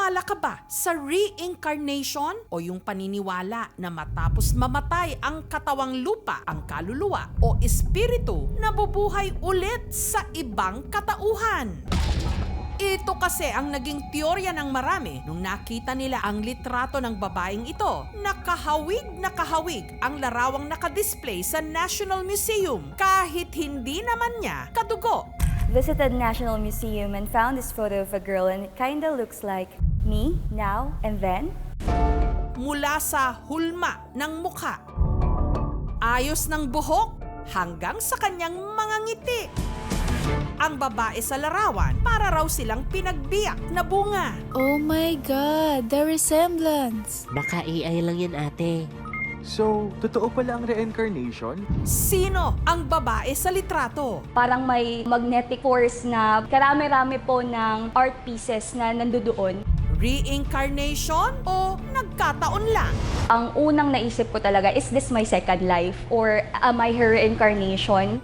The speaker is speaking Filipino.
Naniniwala ka ba sa reincarnation o yung paniniwala na matapos mamatay ang katawang lupa, ang kaluluwa o espiritu, nabubuhay ulit sa ibang katauhan? Ito kasi ang naging teorya ng marami nung nakita nila ang litrato ng babaeng ito. Nakahawig ang larawang nakadisplay sa National Museum kahit hindi naman niya kadugo. Visited National Museum and found this photo of a girl and it kinda looks like me now and then. Mula sa hulma ng mukha, ayos ng buhok, hanggang sa kanyang mga ngiti. Ang babae sa larawan, para raw silang pinagbiyak na bunga. Oh my God, the resemblance. Baka AI lang yan, ate. So, totoo pala ang reincarnation? Sino ang babae sa litrato? Parang may magnetic force na karami-rami po ng art pieces na nandoon. Reincarnation o nagkataon lang? Ang unang naisip ko talaga, is this my second life? Or am I her reincarnation?